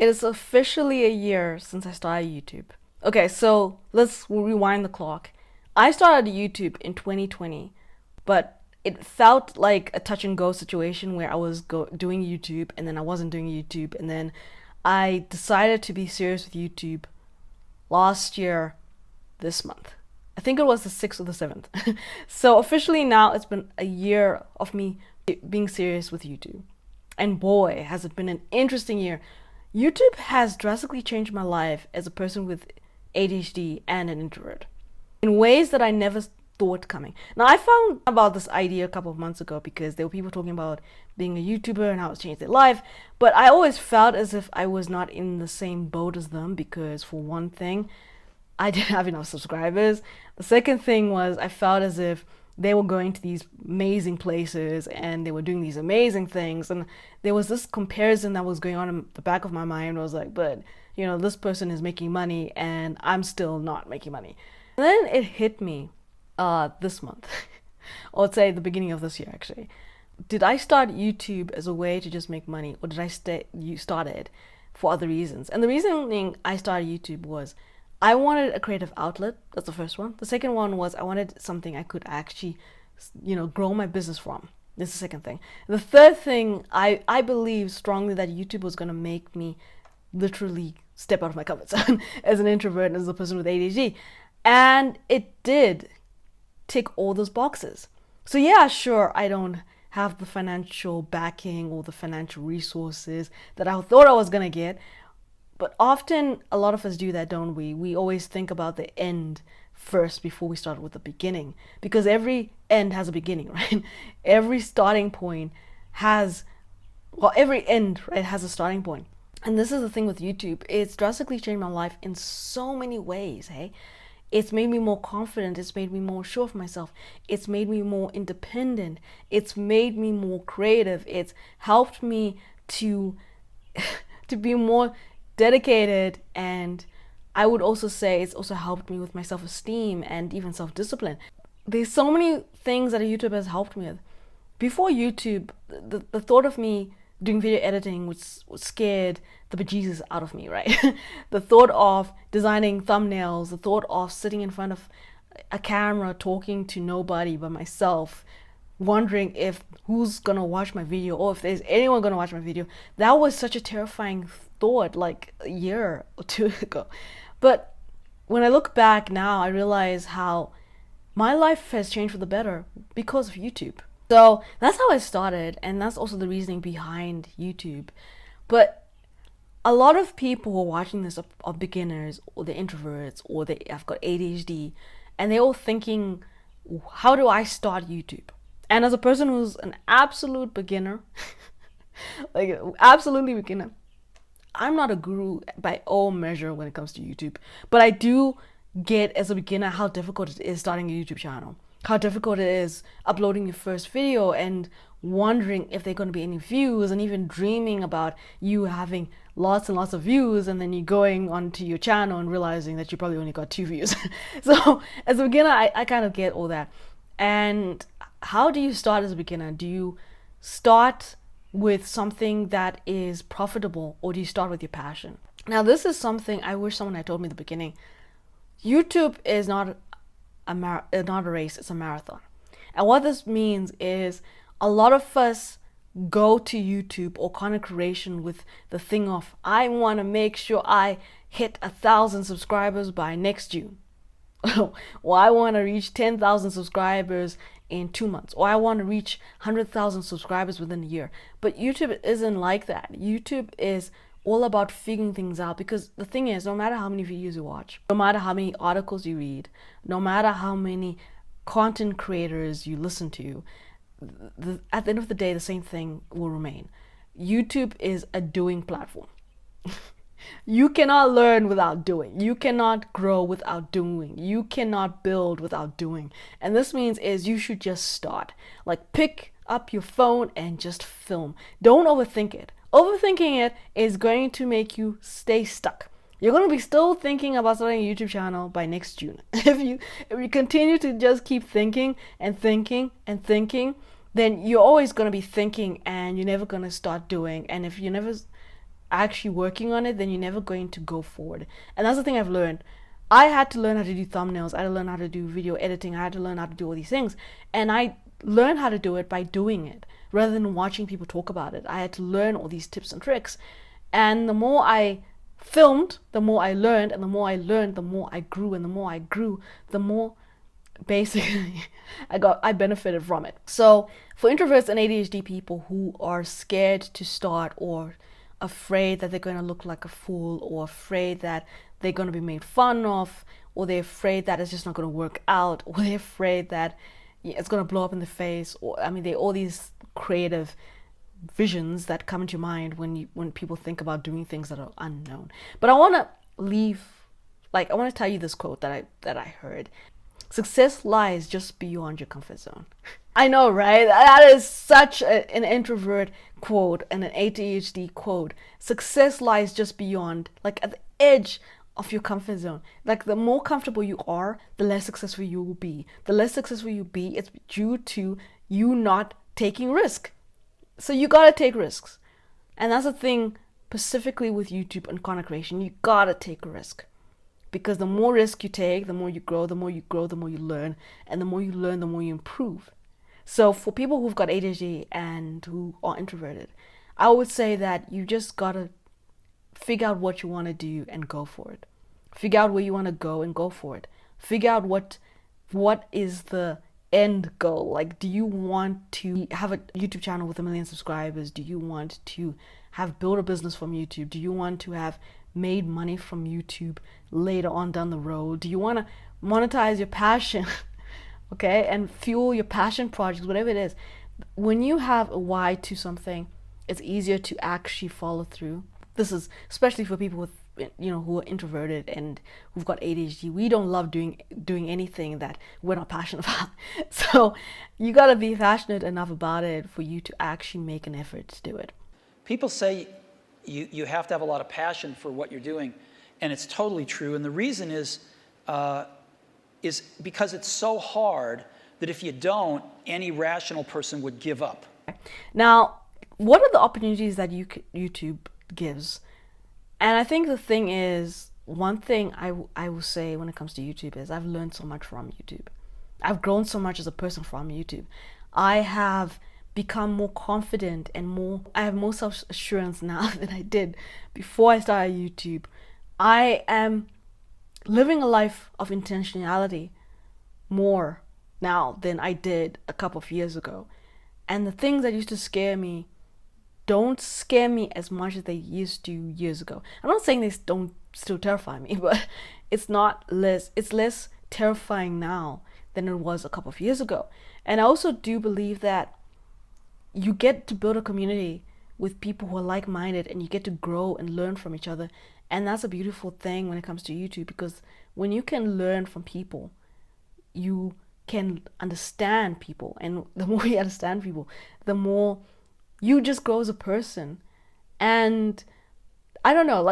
It is officially a year since I started YouTube. Okay, so let's rewind the clock. I started YouTube in 2020, but it felt like a touch and go situation where I was doing YouTube and then I wasn't doing YouTube, and then I decided to be serious with YouTube last year this month. I think it was the 6th or the 7th. So officially now it's been a year of me being serious with YouTube. And boy, has it been an interesting year. YouTube has drastically changed my life as a person with ADHD and an introvert in ways that I never thought coming. Now, I found about this idea a couple of months ago because there were people talking about being a YouTuber and how it's changed their life, but I always felt as if I was not in the same boat as them because, for one thing, I didn't have enough subscribers. The second thing was I felt as if they were going to these amazing places and they were doing these amazing things, and there was this comparison that was going on in the back of my mind. I was like, but this person is making money and I'm still not making money. And then it hit me this month, or let's say the beginning of this year actually. Did I start YouTube as a way to just make money, or did I start it for other reasons? And the reasoning I started YouTube was I wanted a creative outlet. That's the first one. The second one was I wanted something I could actually, grow my business from. This is the second thing. The third thing, I believe strongly that YouTube was going to make me literally step out of my comfort zone as an introvert and as a person with ADHD. And it did tick all those boxes. So yeah, sure, I don't have the financial backing or the financial resources that I thought I was going to get. But often, a lot of us do that, don't we? We always think about the end first before we start with the beginning. Because every end has a beginning, right? Every starting point has, every end, right, has a starting point. And this is the thing with YouTube. It's drastically changed my life in so many ways, hey? It's made me more confident. It's made me more sure of myself. It's made me more independent. It's made me more creative. It's helped me to be more dedicated, and I would also say it's also helped me with my self-esteem and even self-discipline. There's so many things that YouTube has helped me with. Before YouTube, the thought of me doing video editing was scared the bejesus out of me, right? The thought of designing thumbnails, the thought of sitting in front of a camera talking to nobody but myself, wondering if who's gonna watch my video or if there's anyone gonna watch my video, that was such a terrifying thought like a year or two ago. But when I look back now, I realize how my life has changed for the better because of YouTube. So that's how I started, and that's also the reasoning behind YouTube. But a lot of people who are watching this are beginners, or they're introverts, or they have got ADHD, and they're all thinking, how do I start YouTube? And as a person who's an absolute beginner, like absolutely beginner, I'm not a guru by all measure when it comes to YouTube, but I do get as a beginner how difficult it is starting a YouTube channel, how difficult it is uploading your first video and wondering if there are going to be any views, and even dreaming about you having lots and lots of views, and then you going onto your channel and realizing that you probably only got 2 views. So as a beginner, I kind of get all that. And how do you start as a beginner? Do you start with something that is profitable, or do you start with your passion? Now, this is something I wish someone had told me at the beginning. YouTube is not a race, it's a marathon. And what this means is a lot of us go to YouTube or content creation with the thing of, I want to make sure I hit 1,000 subscribers by next June. Or I want to reach 10,000 subscribers in 2 months, or I want to reach 100,000 subscribers within a year. But YouTube isn't like that. YouTube is all about figuring things out, because the thing is, no matter how many videos you watch, no matter how many articles you read, no matter how many content creators you listen to, at the end of the day, the same thing will remain. YouTube is a doing platform. You cannot learn without doing. You cannot grow without doing. You cannot build without doing. And this means is you should just start. Like, pick up your phone and just film. Don't overthink it. Overthinking it is going to make you stay stuck. You're going to be still thinking about starting a YouTube channel by next June. If you continue to just keep thinking and thinking and thinking, then you're always going to be thinking and you're never going to start doing. And if you never actually working on it, then you're never going to go forward. And that's the thing I've learned. I had to learn how to do thumbnails. I had to learn how to do video editing. I had to learn how to do all these things. And I learned how to do it by doing it rather than watching people talk about it. I had to learn all these tips and tricks. And the more I filmed, the more I learned. And the more I learned, the more I grew. And the more I grew, the more basically I benefited from it. So for introverts and ADHD people who are scared to start, or afraid that they're going to look like a fool, or afraid that they're going to be made fun of, or they're afraid that it's just not going to work out, or they're afraid that it's going to blow up in the face, or they're all these creative visions that come into your mind when people think about doing things that are unknown. But I want to tell you this quote that I heard. Success lies just beyond your comfort zone. I know, right? That is such an introvert quote and an ADHD quote. Success lies just beyond, like at the edge of your comfort zone. Like the more comfortable you are, the less successful you will be. The less successful you be, it's due to you not taking risk. So you gotta take risks. And that's the thing specifically with YouTube and content creation. You gotta take a risk. Because the more risk you take, the more you grow, the more you grow, the more you learn. And the more you learn, the more you improve. So for people who've got ADHD and who are introverted, I would say that you just gotta figure out what you want to do and go for it. Figure out where you want to go and go for it. Figure out what is the end goal. Like, do you want to have a YouTube channel with 1 million subscribers? Do you want to have built a business from YouTube? Do you want to have made money from YouTube later on down the road? Do you want to monetize your passion? Okay, and fuel your passion projects, whatever it is. When you have a why to something, it's easier to actually follow through. This is especially for people with, who are introverted and who've got ADHD. We don't love doing anything that we're not passionate about. So you got to be passionate enough about it for you to actually make an effort to do it. People say you have to have a lot of passion for what you're doing, and it's totally true. And the reason is because it's so hard that if you don't, any rational person would give up. Now, what are the opportunities that YouTube gives? And I think the thing is, one thing I will say when it comes to YouTube is I've learned so much from YouTube. I've grown so much as a person from YouTube. I have become more confident and I have more self-assurance now than I did before I started YouTube. I am living a life of intentionality more now than I did a couple of years ago. And the things that used to scare me don't scare me as much as they used to years ago. I'm not saying they don't still terrify me, but it's less terrifying now than it was a couple of years ago. And I also do believe that you get to build a community with people who are like-minded, and you get to grow and learn from each other. And that's a beautiful thing when it comes to YouTube, because when you can learn from people, you can understand people. And the more you understand people, the more you just grow as a person. And I don't know,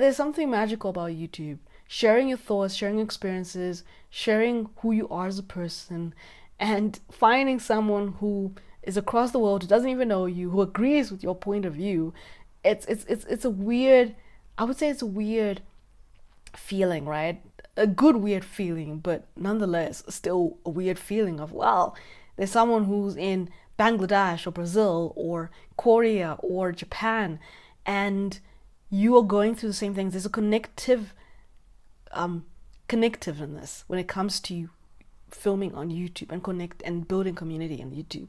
there's something magical about YouTube. Sharing your thoughts, sharing experiences, sharing who you are as a person, and finding someone who is across the world, who doesn't even know you, who agrees with your point of view. It's a weird, I would say it's a weird feeling, right? A good weird feeling, but nonetheless still a weird feeling of, wow, there's someone who's in Bangladesh or Brazil or Korea or Japan, and you are going through the same things. There's a connectiveness when it comes to filming on YouTube and building community on YouTube.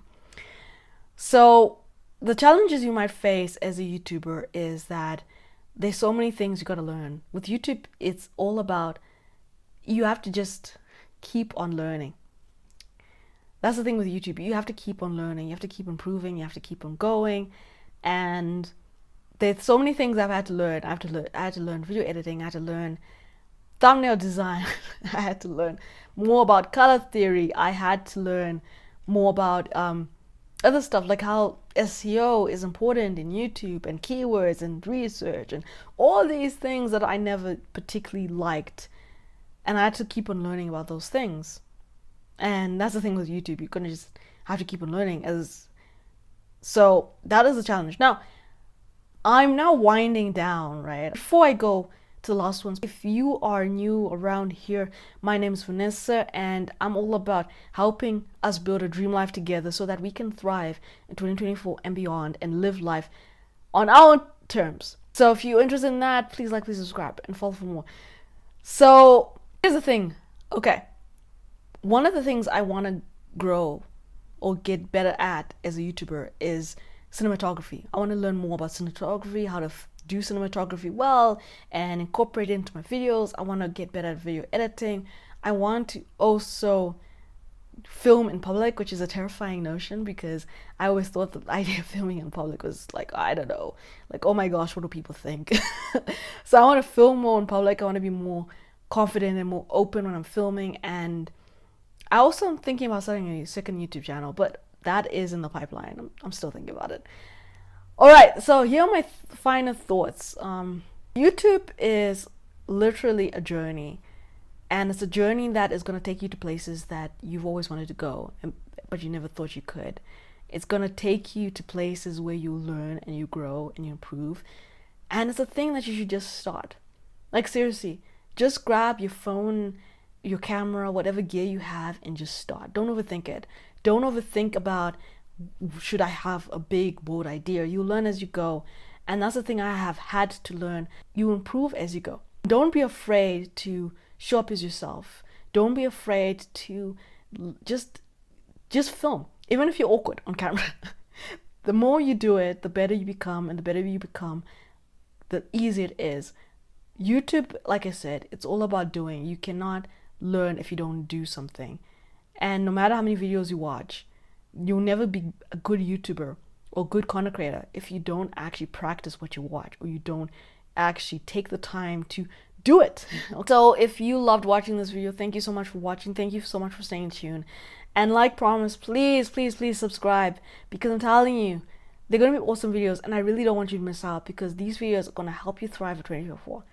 So the challenges you might face as a YouTuber is that there's so many things you got to learn. With YouTube, it's all about, you have to just keep on learning. That's the thing with YouTube. You have to keep on learning. You have to keep improving. You have to keep on going. And there's so many things I've had to learn. I had to learn video editing. I had to learn thumbnail design. I had to learn more about color theory. I had to learn more about other stuff, like how SEO is important in YouTube, and keywords and research and all these things that I never particularly liked. And I had to keep on learning about those things. And that's the thing with YouTube. You're going to just have to keep on learning. So that is a challenge. Now, I'm now winding down, right? Before I go to the last ones, if you are new around here, my name is Vanessa, and I'm all about helping us build a dream life together so that we can thrive in 2024 and beyond and live life on our terms. So if you're interested in that, please like, please subscribe, and follow for more. So here's the thing. Okay, one of the things I want to grow or get better at as a YouTuber is cinematography. I want to learn more about cinematography, how to do cinematography well and incorporate it into my videos. I want to get better at video editing. I want to also film in public, which is a terrifying notion because I always thought the idea of filming in public was like, I don't know, like, oh my gosh, what do people think? So I want to film more in public. I want to be more confident and more open when I'm filming. And I also am thinking about starting a second YouTube channel, but that is in the pipeline. I'm still thinking about it. All right, so here are my final thoughts. YouTube is literally a journey, and it's a journey that is going to take you to places that you've always wanted to go, but you never thought you could. It's going to take you to places where you learn and you grow and you improve, and it's a thing that you should just start. Like, seriously, just grab your phone, your camera, whatever gear you have, and just start. Don't overthink it. Don't overthink about, should I have a big, bold idea? You learn as you go. And that's the thing I have had to learn. You improve as you go. Don't be afraid to show up as yourself. Don't be afraid to just film. Even if you're awkward on camera. The more you do it, the better you become. And the better you become, the easier it is. YouTube, like I said, it's all about doing. You cannot learn if you don't do something. And no matter how many videos you watch, you'll never be a good YouTuber or good content creator if you don't actually practice what you watch, or you don't actually take the time to do it. So if you loved watching this video, thank you so much for watching. Thank you so much for staying tuned. And like promised, please, please, please subscribe, because I'm telling you, they're going to be awesome videos, and I really don't want you to miss out, because these videos are going to help you thrive in 2024.